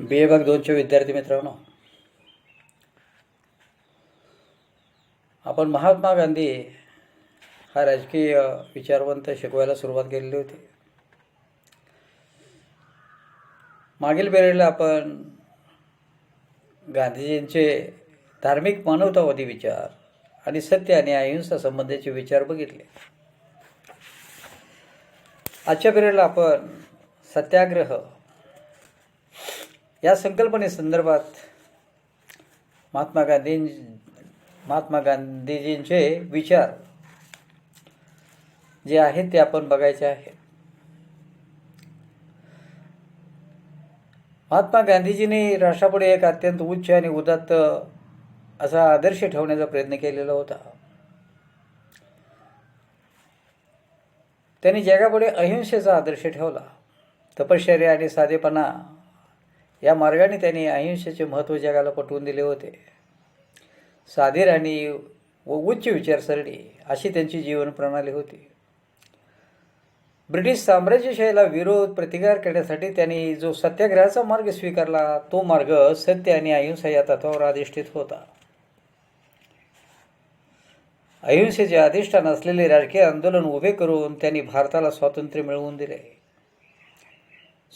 BA भाग 2चे विद्यार्थी मित्रांनो, आपण महात्मा गांधी हा राजकीय विचारवंत शिकवायला सुरुवात केलेली होती. मागील वेळेला आपण गांधीजींचे धार्मिक मानवतावादी विचार आणि सत्य आणि अहिंसा संबंधीचे विचार बघितले. आजच्या वेळेला आपण सत्याग्रह या संकल्पनेसंदर्भात महात्मा गांधीजींचे विचार जे आहेत ते आपण बघायचे आहेत. महात्मा गांधीजींनी राष्ट्रापुढे एक अत्यंत उच्च आणि उदात्त असा आदर्श ठेवण्याचा प्रयत्न केलेला होता. त्यांनी जगापुढे अहिंसेचा आदर्श ठेवला. तपश्चर्या आणि साधेपणा या मार्गाने त्यांनी अहिंसेचे महत्त्व जगाला पटवून दिले होते. साधी राहणी व उच्च विचारसरणी अशी त्यांची जीवन प्रणाली होती. ब्रिटिश साम्राज्यशाहीला विरोध प्रतिकार करण्यासाठी त्यांनी जो सत्याग्रहाचा मार्ग स्वीकारला तो मार्ग सत्य आणि अहिंसा या तत्वावर अधिष्ठित होता. अहिंसेचे अधिष्ठान असलेले राजकीय आंदोलन उभे करून त्यांनी भारताला स्वातंत्र्य मिळवून दिले.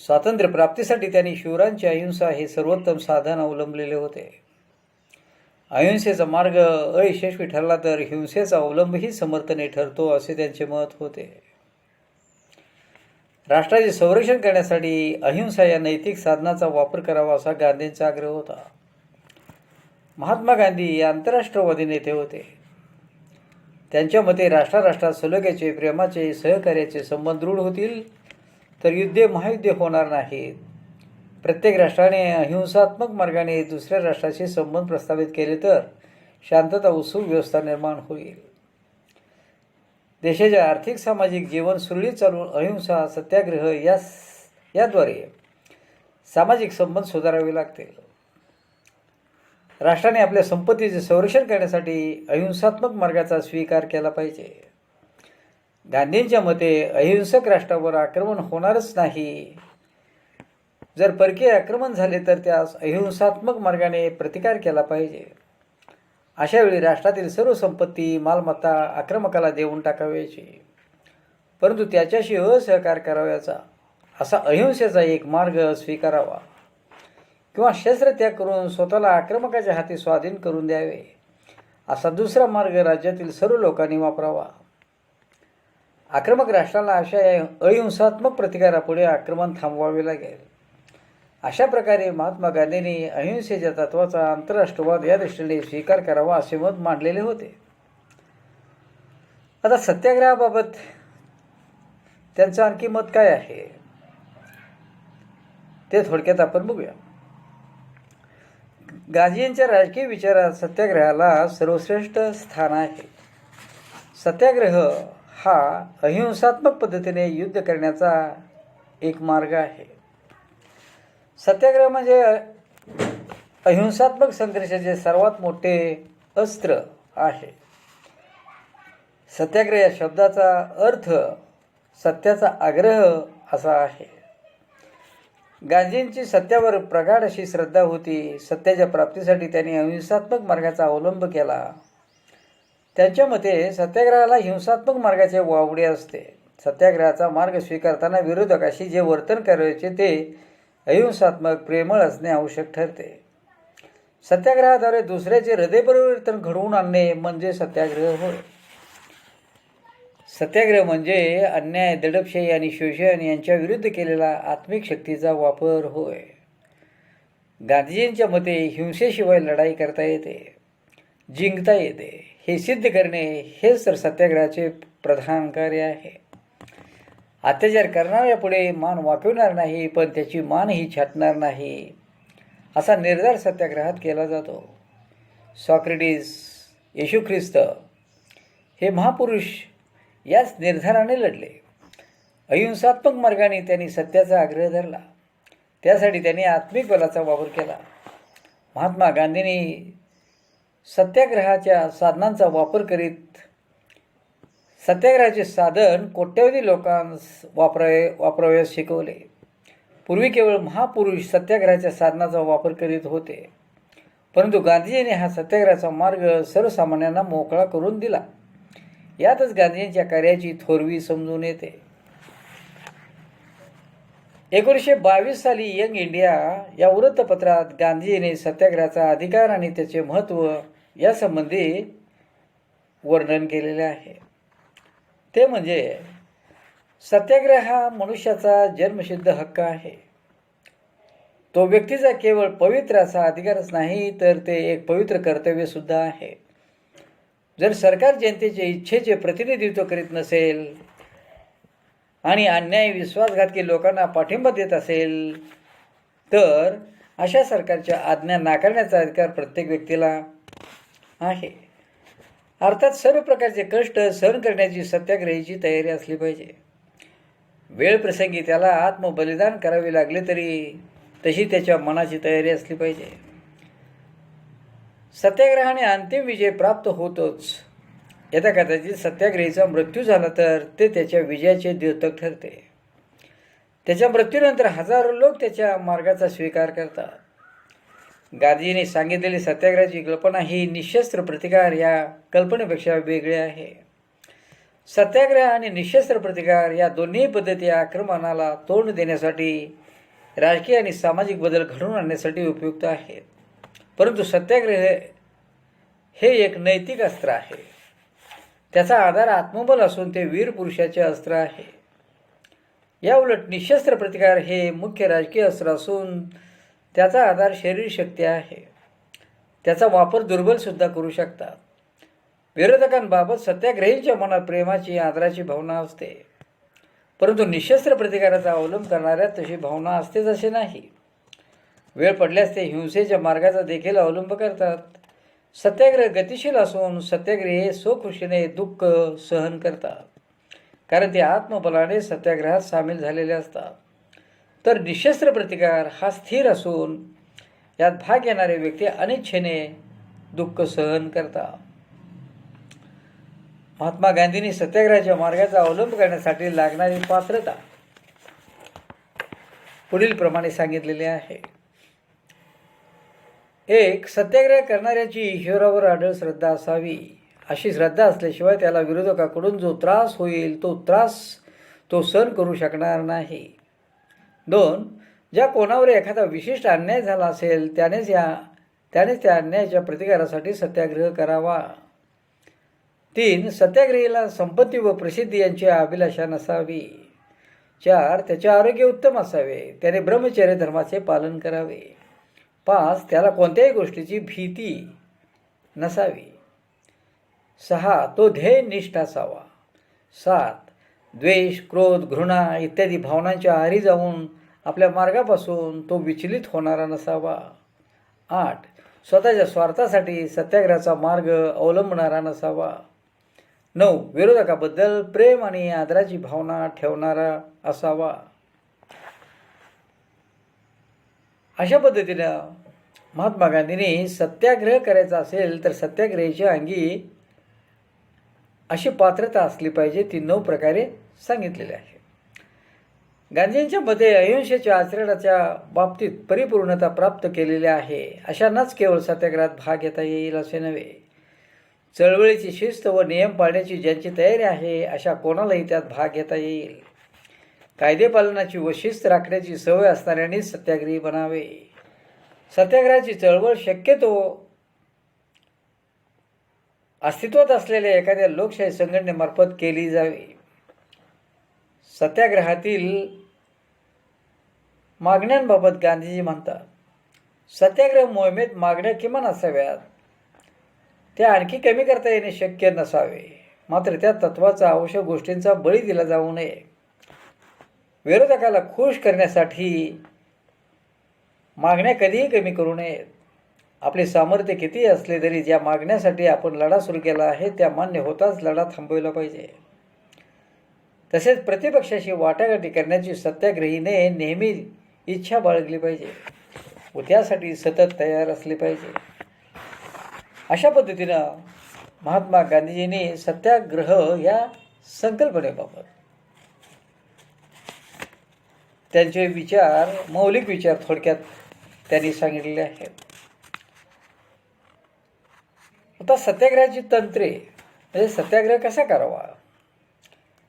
स्वातंत्र्य प्राप्तीसाठी त्यांनी शूरांची अहिंसा हे सर्वोत्तम साधन अवलंबलेले होते. अहिंसेचा मार्ग अयशस्वी ठरला तर हिंसेचा अवलंबही समर्थनीय ठरतो असे त्यांचे मत होते. राष्ट्राचे संरक्षण करण्यासाठी अहिंसा या नैतिक साधनाचा वापर करावा असा गांधींचा आग्रह होता. महात्मा गांधी हे आंतरराष्ट्रवादी नेते होते. त्यांच्या मते राष्ट्रात सलोख्याचे, प्रेमाचे, सहकार्याचे संबंध दृढ होतील तर युद्धे महायुद्धे होणार नाहीत. प्रत्येक राष्ट्राने अहिंसात्मक मार्गाने दुसऱ्या राष्ट्राशी संबंध प्रस्थापित केले तर शांतता व सुव्यवस्था निर्माण होईल. देशाचे आर्थिक सामाजिक जीवन सुरळीत चालून अहिंसा सत्याग्रह याद्वारे सामाजिक संबंध सुधारावे लागतील. राष्ट्राने आपल्या संपत्तीचे संरक्षण करण्यासाठी अहिंसात्मक मार्गाचा स्वीकार केला पाहिजे. गांधींच्या मते अहिंसक राष्ट्रावर आक्रमण होणारच नाही. जर परकीय आक्रमण झाले तर त्यास अहिंसात्मक मार्गाने प्रतिकार केला पाहिजे. अशावेळी राष्ट्रातील सर्व संपत्ती मालमत्ता आक्रमकाला देऊन टाकाव्याची, परंतु त्याच्याशी असहकार करावयाचा असा अहिंसेचा एक मार्ग स्वीकारावा किंवा शस्त्रत्याग करून स्वतःला आक्रमकाच्या हाती स्वाधीन करून द्यावे असा दुसरा मार्ग राज्यातील सर्व लोकांनी वापरावा. आक्रमक राष्ट्राला अशा अहिंसात्मक प्रतिकारापुढे आक्रमण थांबवावे लागेल. अशा प्रकारे महात्मा गांधींनी अहिंसेच्या तत्वाचा आंतरराष्ट्रवाद या दृष्टीने स्वीकार करावा असे मत मांडलेले होते. आता सत्याग्रहाबाबत त्यांचं आणखी मत काय आहे ते थोडक्यात आपण बघूया. गांधींच्या राजकीय विचारात सत्याग्रहाला सर्वश्रेष्ठ स्थान आहे. सत्याग्रह हा अहिंसात्मक पद्धतीने युद्ध करण्याचा एक मार्ग आहे. सत्याग्रह म्हणजे अहिंसात्मक संघर्षाचे सर्वात मोठे अस्त्र आहे. सत्याग्रह या शब्दाचा अर्थ सत्याचा आग्रह असा आहे. गांधींची सत्यावर प्रगाढ अशी श्रद्धा होती. सत्याच्या प्राप्तीसाठी त्यांनी अहिंसात्मक मार्गाचा अवलंब केला. त्यांच्या मते सत्याग्रहाला हिंसात्मक मार्गाचे वावडे असते. सत्याग्रहाचा मार्ग स्वीकारताना विरोधकाशी जे वर्तन करायचे ते अहिंसात्मक प्रेमळ असणे आवश्यक ठरते. सत्याग्रहाद्वारे दुसऱ्याचे हृदय परिवर्तन घडवून आणणे म्हणजे सत्याग्रह होय. सत्याग्रह म्हणजे अन्याय, दडपशाही आणि शोषण यांच्या विरुद्ध केलेला आत्मिक शक्तीचा वापर होय. गांधीजींच्या मते हिंसेशिवाय लढाई करता येते, जिंकता येते हे सिद्ध करणे हेच तर सत्याग्रहाचे प्रधान कार्य आहे. अत्याचार करणाऱ्यापुढे मान वाकवणार नाही, पण त्याची मानही छाटणार नाही असा निर्धार सत्याग्रहात केला जातो. सॉक्रेटिस, येशू ख्रिस्त हे महापुरुष याच निर्धाराने लढले. अहिंसात्मक मार्गाने त्यांनी सत्याचा आग्रह धरला. त्यासाठी त्यांनी आत्मिक बलाचा वापर केला. महात्मा गांधींनी सत्याग्रहाच्या साधनांचा वापर करीत सत्याग्रहाचे साधन कोट्यवधी लोकांस वापरावयास शिकवले. पूर्वी केवळ महापुरुष सत्याग्रहाच्या साधनाचा वापर करीत होते, परंतु गांधीजींनी हा सत्याग्रहाचा मार्ग सर्वसामान्यांना मोकळा करून दिला. यातच गांधीजींच्या कार्याची थोरवी समजून येते. 1922 साली यंग इंडिया या वृत्तपत्रात गांधीजींनी सत्याग्रहाचा अधिकार आणि त्याचे महत्त्व यासंबंधी वर्णन केलेले आहे. ते म्हणजे सत्याग्रह हा मनुष्याचा जन्मसिद्ध हक्क आहे. तो व्यक्तीचा केवळ पवित्र असा अधिकारच नाही, तर ते एक पवित्र कर्तव्य सुद्धा आहे. जर सरकार जनतेच्या इच्छेचे प्रतिनिधित्व करीत नसेल आणि अन्याय विश्वासघातकी लोकांना पाठिंबा देत असेल, तर अशा सरकारच्या आज्ञा नाकारण्याचा अधिकार प्रत्येक व्यक्तीला आहे. अर्थात सर्व प्रकारचे कष्ट सहन करण्याची सत्याग्रहीची तयारी असली पाहिजे. वेळ प्रसंगी त्याला आत्मबलिदान करावे लागले तरी तशी त्याच्या मनाची तयारी असली पाहिजे. सत्याग्रहाने अंतिम विजय प्राप्त होतोच. यथा कदाचित सत्याग्रहीचा मृत्यू झाला तर ते त्याच्या विजयाचे द्योतक ठरते. त्याच्या मृत्यूनंतर हजारो लोक त्याच्या मार्गाचा स्वीकार करतात. गांधीजींनी सांगितलेली सत्याग्रहाची कल्पना ही निशस्त्र प्रतिकार या कल्पनेपेक्षा वेगळी आहे. सत्याग्रह आणि निशस्त्र प्रतिकार या दोन्ही पद्धती आक्रमणाला तोंड देण्यासाठी, राजकीय आणि सामाजिक बदल घडवून आणण्यासाठी उपयुक्त आहेत. परंतु सत्याग्रह हे एक नैतिक अस्त्र आहे. त्याचा आधार आत्मबल असून ते वीर पुरुषाचे अस्त्र आहे. याउलट निशस्त्र प्रतिकार हे मुख्य राजकीय अस्त्र असून त्याचा आधार शरीर शक्ती आहे. त्याचा वापर दुर्बलसुद्धा करू शकतात. विरोधकांबाबत सत्याग्रहींच्या मनात प्रेमाची आदराची भावना असते, परंतु निशस्त्र प्रतिकाराचा अवलंब करणाऱ्यात तशी भावना असतेच असे नाही. वेळ पडल्यास ते हिंसेच्या मार्गाचा देखील अवलंब करतात. सत्याग्रह गतिशील असून सत्याग्रही स्वखुशीने दुःख सहन करतात, कारण ते आत्मबलाने सत्याग्रहात सामील झालेले असतात. तर निशस्त्र प्रतिकार हा स्थिर असून यात भाग घेणारे व्यक्ती अनिच्छेने दुःख सहन करतात. महात्मा गांधींनी सत्याग्रहाच्या मार्गाचा अवलंब करण्यासाठी लागणारी पात्रता पुढील प्रमाणे सांगितलेली आहे. 1. सत्याग्रह करणाऱ्याची ईश्वरावर अढळ श्रद्धा असावी. अशी श्रद्धा असल्याशिवाय त्याला विरोधकाकडून जो त्रास होईल तो त्रास तो सहन करू शकणार नाही. 2. ज्या कोणावर एखादा विशिष्ट अन्याय झाला असेल त्यानेच त्या अन्यायाच्या प्रतिकारासाठी सत्याग्रह करावा. 3. सत्याग्रहीला संपत्ती व प्रसिद्धी यांची अभिलाषा नसावी. 4. त्याचे आरोग्य उत्तम असावे. त्याने ब्रह्मचर्य धर्माचे पालन करावे. 5. त्याला कोणत्याही गोष्टीची भीती नसावी. 6. तो ध्येयनिष्ठ असावा. 7. द्वेष, क्रोध, घृणा इत्यादी भावनांच्या आहारी जाऊन आपल्या मार्गापासून तो विचलित होणारा नसावा. 8. स्वतःच्या स्वार्थासाठी सत्याग्रहाचा मार्ग अवलंबणारा नसावा. 9. विरोधकाबद्दल प्रेम आणि आदराची भावना ठेवणारा असावा. अशा पद्धतीनं महात्मा गांधींनी सत्याग्रह करायचा असेल तर सत्याग्रहीच्या अंगी अशी पात्रता असली पाहिजे. ती 9 प्रकारे सांगितलेली आहे. गांधींच्या मते अहिंसेच्या आचरणाच्या बाबतीत परिपूर्णता प्राप्त केलेली आहे. अशांनाच केवळ सत्याग्रहात भाग घेता येईल असे नव्हे. चळवळीची शिस्त व नियम पाळण्याची ज्यांची तयारी आहे अशा कोणालाही त्यात भाग घेता येईल. कायदे पालनाची व शिस्त राखण्याची सवय असणाऱ्यांनी सत्याग्रही बनावे. सत्याग्रहाची चळवळ शक्यतो अस्तित्वात असलेल्या एखाद्या लोकशाही संघटनेमार्फत केली जावी. सत्याग्रहातील मागण्यांबाबत गांधीजी म्हणतात, सत्याग्रह मोहिमेत मागण्या किमान असाव्यात. त्या आणखी कमी करता येणे शक्य नसावे. मात्र त्या तत्वाचा आवश्यक गोष्टींचा बळी दिला जाऊ नये. विरोधकाला खुश करण्यासाठी मागण्या कधीही कमी करू नयेत. आपले सामर्थ्य कितीही असले तरी ज्या मागण्यासाठी आपण लढा सुरू केला आहे त्या मान्य होताच लढा थांबवला पाहिजे. तसेच प्रतिपक्षाशी वाटाघाटी करण्याची सत्याग्रहीने नेहमी इच्छा बाळगली पाहिजे व त्यासाठी सतत तयार असले पाहिजे. अशा पद्धतीनं महात्मा गांधीजींनी सत्याग्रह या संकल्पनेबाबत त्यांचे विचार, मौलिक विचार थोडक्यात त्यांनी सांगितलेले आहेत. आता सत्याग्रहाची तंत्रे म्हणजे सत्याग्रह कसा करावा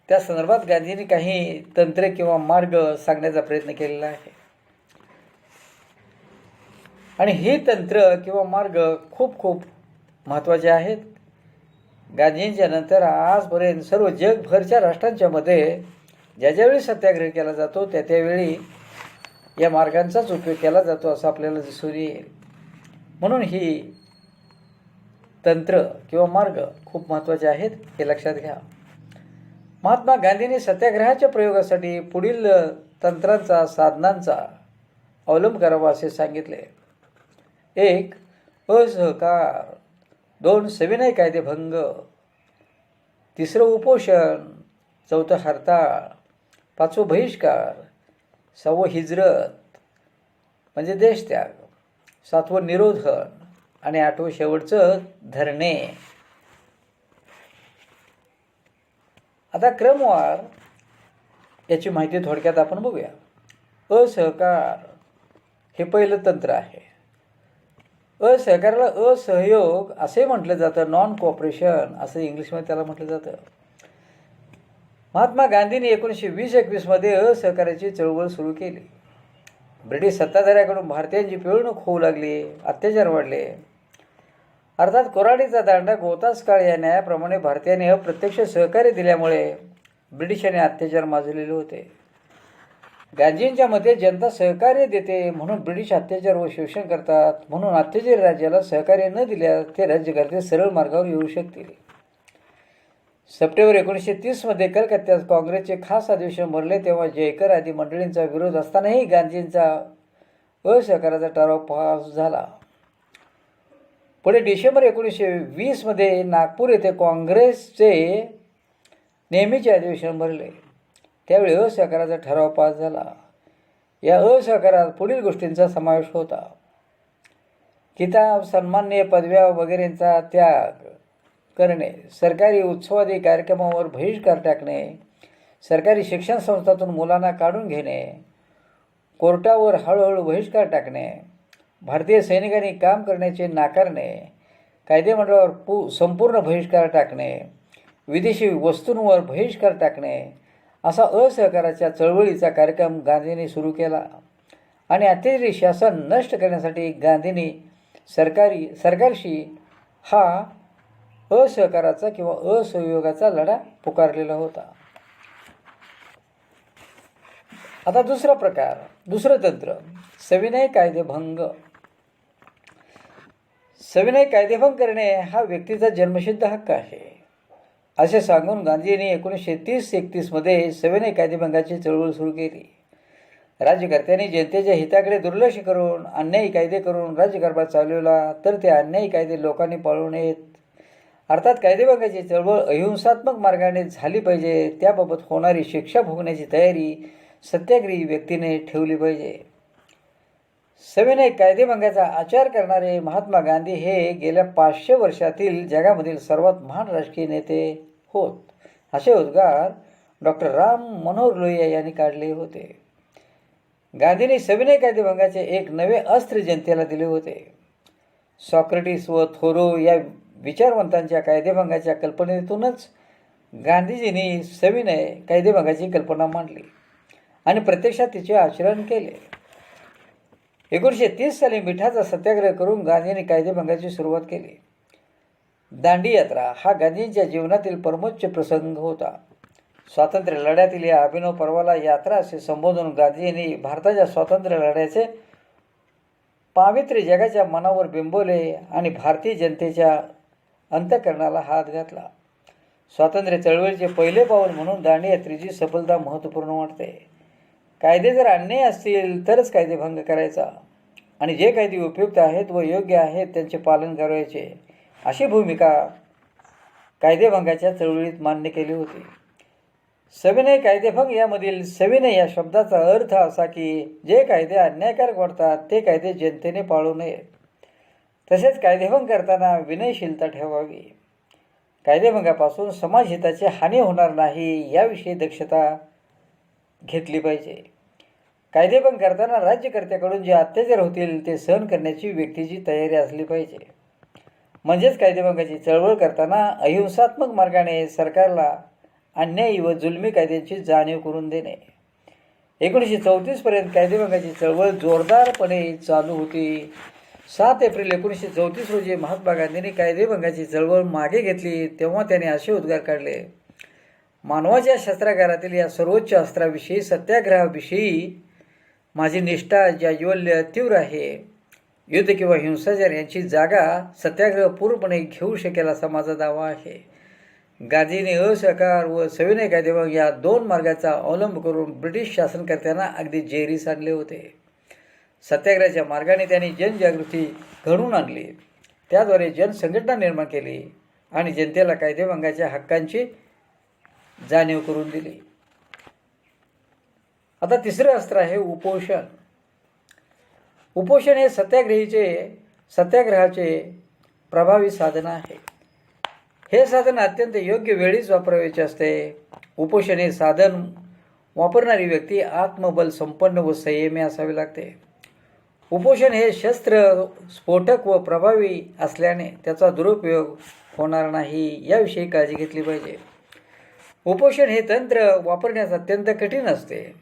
त्या संदर्भात गांधींनी काही तंत्रे किंवा मार्ग सांगण्याचा प्रयत्न केलेला आहे. आणि ही तंत्र किंवा मार्ग खूप खूप महत्त्वाचे आहेत. गांधींच्या नंतर आजपर्यंत सर्व जगभरच्या राष्ट्रांच्या मध्ये ज्यावेळी सत्याग्रह केला जातो त्यावेळी या मार्गांचाच उपयोग केला जातो असं आपल्याला दिसून येईल. म्हणून ही तंत्र किंवा मार्ग खूप महत्त्वाचे आहेत हे लक्षात घ्या. महात्मा गांधींनी सत्याग्रहाच्या प्रयोगासाठी पुढील तंत्रांचा, साधनांचा अवलंब करावा असे सांगितले. 1. असहकार. 2. सविनय कायदेभंग. 3. उपोषण. 4. हरताळ. 5. बहिष्कार. 6. हिजरत म्हणजे देशत्याग. 7. निरोधन. आणि 8. शेवटचं धरणे. आता क्रमवार याची माहिती थोडक्यात आपण बघूया. असहकार हे पहिलं तंत्र आहे. असहकाराला असहयोग असे म्हटलं जातं, नॉन कोऑपरेशन असं इंग्लिशमध्ये त्याला म्हटलं जातं. महात्मा गांधींनी 1920-21 मध्ये असहकाराची चळवळ सुरू केली. ब्रिटिश सत्ताधाऱ्याकडून भारतीयांची पिळवणूक होऊ लागली, अत्याचार वाढले. अर्थात कोराडीचा दांडा गोतास काळ या न्यायाप्रमाणे भारतीयांनी अप्रत्यक्ष सहकार्य दिल्यामुळे ब्रिटिशांनी अत्याचार माजलेले होते. गांधींच्या मते जनता सहकार्य देते म्हणून ब्रिटिश अत्याचार व शोषण करतात, म्हणून अत्याचारी राज्याला सहकार्य न दिल्यास ते राज्यकर्ते सरळ मार्गावर येऊ शकतील. सप्टेंबर 1930 मध्ये कलकत्त्यात काँग्रेसचे खास अधिवेशन भरले तेव्हा जयकर आदी मंडळींचा विरोध असतानाही गांधींचा असहकाराचा ठराव पास झाला. पुढे डिसेंबर 1920 मध्ये नागपूर येथे काँग्रेसचे नेहमीचे अधिवेशन भरले. त्यावेळी असहकाराचा ठराव पास झाला. या असहकारात पुढील गोष्टींचा समावेश होता. किताब, सन्माननीय पदव्या वगैरेंचा त्याग करणे, सरकारी उत्सवादी कार्यक्रमावर बहिष्कार टाकणे, सरकारी शिक्षण संस्थांतून मुलांना काढून घेणे, कोर्टावर हळूहळू बहिष्कार टाकणे, भारतीय सैनिकांनी काम करण्याचे नाकारणे, कायदेमंडळावर संपूर्ण बहिष्कार टाकणे, विदेशी वस्तूंवर बहिष्कार टाकणे असा असहकाराच्या चळवळीचा कार्यक्रम गांधींनी सुरू केला. आणि अत्याचारी शासन नष्ट करण्यासाठी गांधींनी सरकारशी हा असहकाराचा किंवा असहयोगाचा लढा पुकारलेला होता. आता दुसरं तंत्र सविनय कायदेभंग. सविनय कायदेभंग करणे हा व्यक्तीचा जन्मसिद्ध हक्क आहे असे सांगून गांधींनी 1930-31 मध्ये सविनय कायदेभंगाची चळवळ सुरू केली. राज्यकर्त्यांनी जनतेच्या हिताकडे दुर्लक्ष करून अन्यायी कायदे करून राज्यकारभार चालवला तर ते अन्यायी कायदे लोकांनी पाळू नयेत. अर्थात कायदेभंगाची चळवळ अहिंसात्मक मार्गाने झाली पाहिजे. त्याबाबत होणारी शिक्षा भोगण्याची तयारी सत्याग्रही व्यक्तीने ठेवली पाहिजे. सविनय कायदेभंगाचा आचार करणारे महात्मा गांधी हे गेल्या 500 वर्षातील जगामधील सर्वात महान राजकीय नेते होत असे उद्गार डॉक्टर राम मनोहर लोहिया यांनी काढले होते. गांधींनी सविनय कायदेभंगाचे एक नवे अस्त्र जनतेला दिले होते. सॉक्रेटिस व थोरो या विचारवंतांच्या कायदेभंगाच्या कल्पनेतूनच गांधीजींनी सविनय कायदेभंगाची कल्पना मांडली आणि प्रत्यक्षात तिचे आचरण केले. 1930 साली मिठाचा सत्याग्रह करून गांधींनी कायदेभंगाची सुरुवात केली. दांडी यात्रा हा गांधींच्या जीवनातील परमोच्च प्रसंग होता. स्वातंत्र्य लढ्यातील या अभिनव पर्वाला यात्रा असे संबोधून गांधींनी भारताच्या स्वातंत्र्य लढ्याचे पावित्र्य जगाच्या मनावर बिंबवले आणि भारतीय जनतेच्या अंतःकरणाला हात घातला. स्वातंत्र्य चळवळीचे पहिले पाऊल म्हणून दांडी यात्रेची सफलता महत्त्वपूर्ण वाटते. कायदे जर अन्याय असतील तरच कायदेभंग करायचा आणि जे कायदे उपयुक्त आहेत व योग्य आहेत त्यांचे पालन करायचे अशी भूमिका कायदेभंगाच्या चळवळीत मान्य केली होती. सविनय कायदेभंग यामधील सविनय या शब्दाचा अर्थ असा की जे कायदे अन्यायकारक वाटतात ते कायदे जनतेने पाळू नयेत. तसेच कायदेभंग करताना विनयशीलता ठेवावी. कायदेभंगापासून समाजहिताची हानी होणार नाही याविषयी दक्षता घेतली पाहिजे. कायदेभंग करताना राज्यकर्त्याकडून जे अत्याचार होतील ते सहन करण्याची व्यक्तीची तयारी असली पाहिजे. म्हणजेच कायदेभंगाची चळवळ करताना अहिंसात्मक मार्गाने सरकारला अन्यायी व जुलमी कायद्यांची जाणीव करून देणे. 1934 पर्यंत कायदेभंगाची चळवळ जोरदारपणे चालू होती. 7 एप्रिल 1934 रोजी महात्मा गांधींनी कायदेभंगाची चळवळ मागे घेतली. तेव्हा त्याने असे उद्गार काढले: मानवाच्या शस्त्रागारातील या सर्वोच्च अस्त्राविषयी, सत्याग्रहाविषयी माझी निष्ठा, जाज्वल्य तीव्र आहे. युद्ध किंवा हिंसाचार यांची जागा सत्याग्रह पूर्णपणे घेऊ शकेल असा माझा दावा आहे. गांधींनी असहकार व सविनय कायदेभंग या 2 मार्गाचा अवलंब करून ब्रिटिश शासनकर्त्यांना अगदी जेरीस आणले होते. सत्याग्रहाच्या मार्गाने त्यांनी जनजागृती घडवून आणली, त्याद्वारे जनसंघटना निर्माण केली आणि जनतेला कायदेभंगाच्या हक्कांची जाणीव करून दिली. आता तिसरं अस्त्र आहे उपोषण. उपोषण हे सत्याग्रहाचे प्रभावी साधन आहे. हे साधन अत्यंत योग्य वेळीच वापरायचे असते. उपोषण हे साधन वापरणारी व्यक्ती आत्मबल संपन्न व संयमी असावी लागते. उपोषण हे शस्त्र स्फोटक व प्रभावी असल्याने त्याचा दुरुपयोग होणार नाही याविषयी काळजी घेतली पाहिजे. उपोषण हे तंत्र वापरण्यास अत्यंत कठीण असते.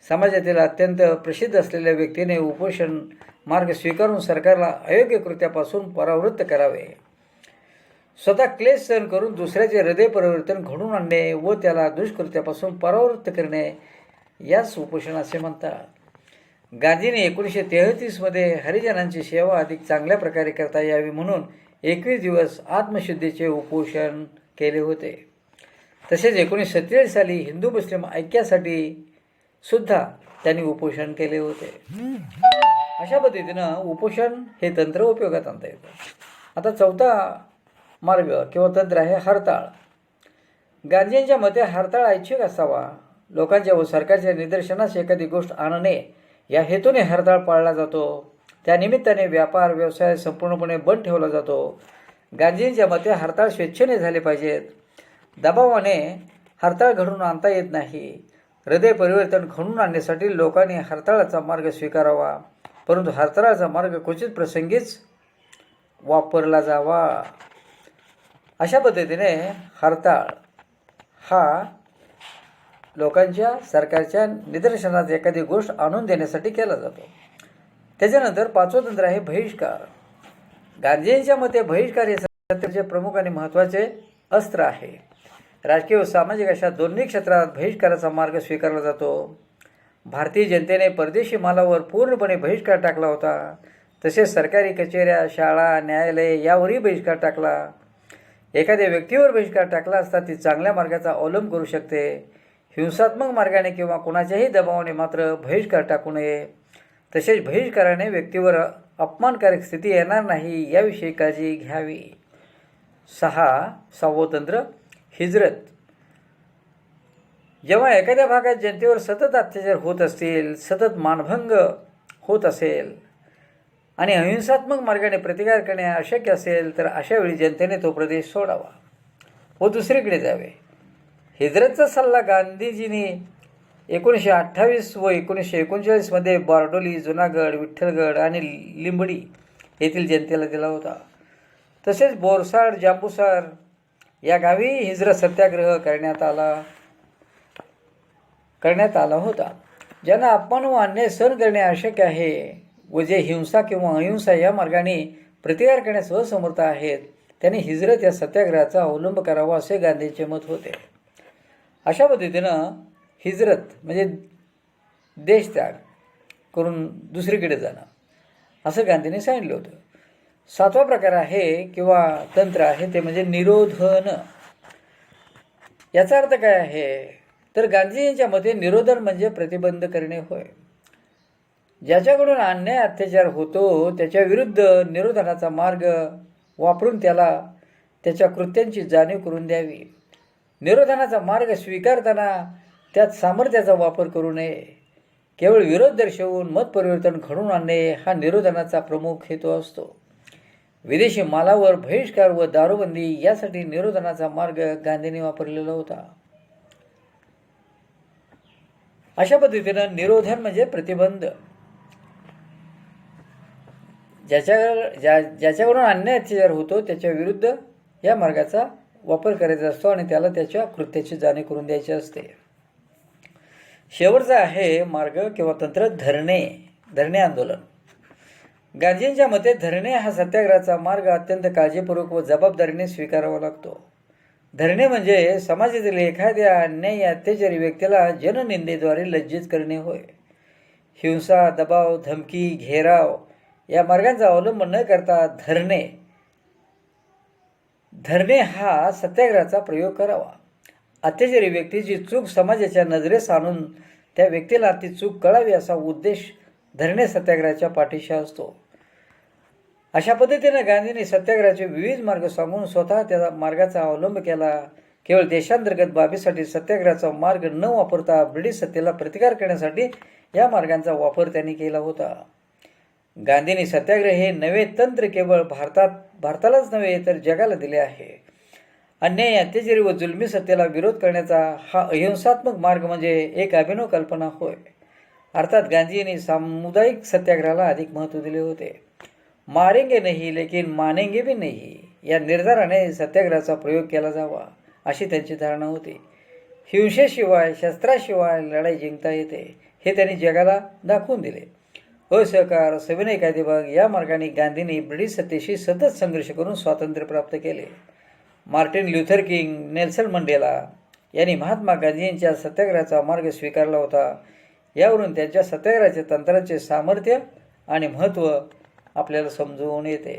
समाजातील अत्यंत प्रसिद्ध असलेल्या व्यक्तीने उपोषण मार्ग स्वीकारून सरकारला अयोग्य कृत्यापासून परावृत्त करावे. स्वतः क्लेश सहन करून दुसऱ्याचे हृदय परिवर्तन घडवून आणणे व त्याला दुष्कृत्यापासून परावृत्त करणे यास उपोषण असे म्हणतात. गांधींनी 1933 मध्ये हरिजनांची सेवा अधिक चांगल्या प्रकारे करता यावी म्हणून 21 दिवस आत्मशुद्धीचे उपोषण केले होते. तसेच 1947 साली हिंदू मुस्लिम ऐक्यासाठी सुद्धा त्यांनी उपोषण केले होते. अशा पद्धतीनं उपोषण हे तंत्र उपयोगात आणता येतं. आता चौथा मार्ग किंवा तंत्र आहे हरताळ. गांधींच्या मते हरताळ ऐच्छिक असावा. लोकांच्या व सरकारच्या निदर्शनास एखादी गोष्ट आणणे या हेतूने हरताळ पाळला जातो. त्यानिमित्ताने व्यापार व्यवसाय संपूर्णपणे बंद ठेवला जातो. गांधींच्या मते हरताळ स्वेच्छेने झाले पाहिजेत. दबावाने हरताळ घडवून आणता येत नाही. हृदय परिवर्तन घडवून आणण्यासाठी लोकांनी हरताळाचा मार्ग स्वीकारावा, परंतु हरताळाचा मार्ग क्वचित प्रसंगीच वापरला जावा. अशा पद्धतीने हरताळ हा लोकांच्या सरकारच्या निदर्शनात एखादी गोष्ट आणून देण्यासाठी केला जातो. त्याच्यानंतर 5वं तंत्र आहे बहिष्कार. गांधींच्या मते बहिष्कार हे सत्तेचे प्रमुख आणि महत्त्वाचे अस्त्र आहे. राजकीय व सामाजिक अशा दोन्ही क्षेत्रात बहिष्काराचा मार्ग स्वीकारला जातो. भारतीय जनतेने परदेशी मालावर पूर्णपणे बहिष्कार टाकला होता. तसेच सरकारी कचेऱ्या, शाळा, न्यायालये यावरही बहिष्कार टाकला. एखाद्या व्यक्तीवर बहिष्कार टाकला असता ती चांगल्या मार्गाचा अवलंब करू शकते. हिंसात्मक मार्गाने किंवा कोणाच्याही दबावाने मात्र बहिष्कार टाकू नये. तसेच बहिष्काराने व्यक्तीवर अपमानकारक स्थिती येणार नाही याविषयी काळजी घ्यावी. 6वं तंत्र हिजरत. जेव्हा एखाद्या भागात जनतेवर सतत अत्याचार होत असतील, सतत मानभंग होत असेल आणि अहिंसात्मक मार्गाने प्रतिकार करणे अशक्य असेल तर अशावेळी जनतेने तो प्रदेश सोडावा व दुसरीकडे जावे. हिजरतचा सल्ला गांधीजींनी 1928 व 1939 मध्ये बारडोली, जुनागड, विठ्ठलगड आणि लिंबडी येथील जनतेला दिला होता. तसेच बोरसाड, जांबुसार या गावी हिजरत सत्याग्रह करण्यात आला होता. ज्यांना अपमान व अन्याय सहन करणे अशक्य आहे व जे हिंसा किंवा अहिंसा या मार्गाने प्रतिकार करण्यास असमर्थ आहेत त्यांनी हिजरत या सत्याग्रहाचा अवलंब करावा असे गांधींचे मत होते. अशा पद्धतीनं हिजरत म्हणजे देशत्याग करून दुसरीकडे जाणं असं गांधींनी सांगितलं होतं. 7वा प्रकार आहे किंवा तंत्र आहे ते म्हणजे निरोधन. याचा अर्थ काय आहे तर गांधीजींच्या मते निरोधन म्हणजे प्रतिबंध करणे होय. ज्याच्याकडून अन्याय अत्याचार होतो त्याच्या विरुद्ध निरोधनाचा मार्ग वापरून त्याला त्याच्या कृत्यांची जाणीव करून द्यावी. निरोधनाचा मार्ग स्वीकारताना त्यात सामर्थ्याचा वापर करू नये. केवळ विरोध दर्शवून मत परिवर्तन घडवून आणणे हा निरोधनाचा प्रमुख हेतू असतो. विदेशी मालावर बहिष्कार व दारूबंदी यासाठी निरोधनाचा मार्ग गांधींनी वापरलेला होता. अशा पद्धतीनं निरोधन म्हणजे प्रतिबंध. ज्याच्याकडून अन्याय अत्याचार होतो त्याच्या विरुद्ध या मार्गाचा वापर करायचा असतो आणि त्याला त्याच्या कृत्याची जाणीव करून द्यायची असते. शेवटचा आहे मार्ग किंवा तंत्र धरणे आंदोलन. गांधींच्या मते धरणे हा सत्याग्रहाचा मार्ग अत्यंत काळजीपूर्वक व जबाबदारीने स्वीकारावा लागतो. धरणे म्हणजे समाजातील एखाद्या अन्यायी अत्याचारी व्यक्तीला जननिंदेद्वारे लज्जित करणे होय. हिंसा, दबाव, धमकी, घेराव या मार्गांचा अवलंब न करता धरणे हा सत्याग्रहाचा प्रयोग करावा. अत्याचारी व्यक्तीची चूक समाजाच्या नजरेस आणून त्या व्यक्तीला ती चूक कळावी असा उद्देश धरणे सत्याग्रहाच्या पाठीशी असतो. अशा पद्धतीने गांधींनी सत्याग्रहाचे विविध मार्ग सांगून स्वतः त्या मार्गाचा अवलंब केला. केवळ देशांतर्गत बाबीसाठी सत्याग्रहाचा मार्ग न वापरता ब्रिटिश सत्तेला प्रतिकार करण्यासाठी या मार्गांचा वापर त्यांनी केला होता. गांधींनी सत्याग्रह हे नवे तंत्र केवळ भारतालाच नव्हे तर जगाला दिले आहे. अन्याय, अत्याचारी व जुलमी सत्तेला विरोध करण्याचा हा अहिंसात्मक मार्ग म्हणजे एक अभिनव कल्पना होय. अर्थात गांधींनी सामुदायिक सत्याग्रहाला अधिक महत्त्व दिले होते. मारेंगे नहीं लेकिन मानेंगे भी नहीं या निर्धाराने सत्याग्रहाचा प्रयोग केला जावा अशी त्यांची धारणा होती. हिंसेशिवाय, शस्त्राशिवाय लढाई जिंकता येते हे त्यांनी जगाला दाखवून दिले. असहकार, सविनय कायदेभंग या मार्गाने गांधींनी ब्रिटिश सत्तेशी सतत संघर्ष करून स्वातंत्र्य प्राप्त केले. मार्टिन ल्यूथर किंग, नेल्सन मंडेला यांनी महात्मा गांधींच्या सत्याग्रहाचा मार्ग स्वीकारला होता. यावरून त्यांच्या सत्याग्रहाच्या तंत्राचे सामर्थ्य आणि महत्त्व आपल्याला समजून येते.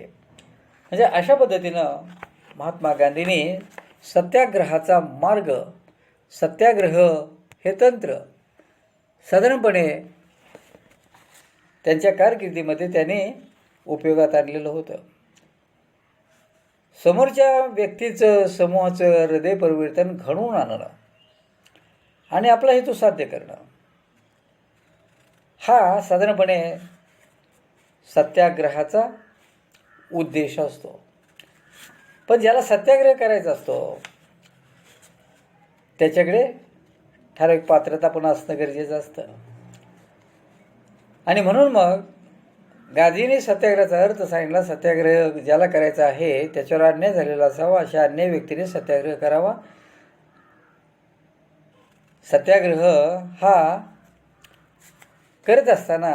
म्हणजे अशा पद्धतीनं महात्मा गांधींनी सत्याग्रहाचा मार्ग, सत्याग्रह हे तंत्र साधारणपणे त्यांच्या कारकिर्दीमध्ये त्याने उपयोगात आणलेलं होतं. समोरच्या व्यक्तीचं, समूहाचं हृदय परिवर्तन घडवून आणणं आणि आपला हेतू साध्य करणं हा साधारणपणे सत्याग्रहाचा उद्देश असतो. पण ज्याला सत्याग्रह करायचा असतो त्याच्याकडे ठराविक पात्रता पण असणं गरजेचं असतं. आणि म्हणून मग गांधींनी सत्याग्रहाचा अर्थ सांगितला. सत्याग्रह ज्याला करायचा आहे त्याच्यावर अन्याय झालेला असावा अशा अन्याय व्यक्तीने सत्याग्रह करावा. सत्याग्रह हा करत असताना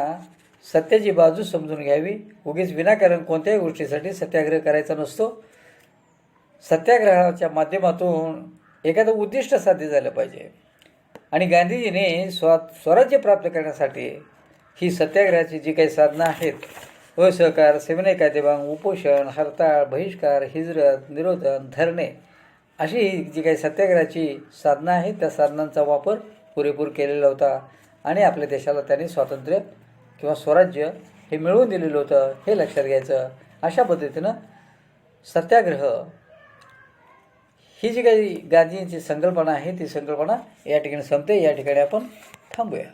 सत्याची बाजू समजून घ्यावी. उगीच विनाकारण कोणत्याही गोष्टीसाठी सत्याग्रह करायचा नसतो. सत्याग्रहाच्या माध्यमातून एखादं उद्दिष्ट साध्य झालं पाहिजे. आणि गांधीजीने स्वराज्य प्राप्त करण्यासाठी ही सत्याग्रहाची जी काही साधनं आहेत, असहकार, सविनय कायदेभंग, उपोषण, हरताळ, बहिष्कार, हिजरत, निरोधन, धरणे अशी जी काही सत्याग्रहाची साधनं आहेत त्या साधनांचा वापर पुरेपूर केलेला होता. आणि आपल्या देशाला त्यांनी स्वातंत्र्य किंवा स्वराज्य हे मिळवून दिलेलं होतं हे लक्षात घ्यायचं. अशा पद्धतीनं सत्याग्रह ही जी काही गांधींची संकल्पना आहे ती संकल्पना या ठिकाणी संपते. या ठिकाणी आपण थांबूया.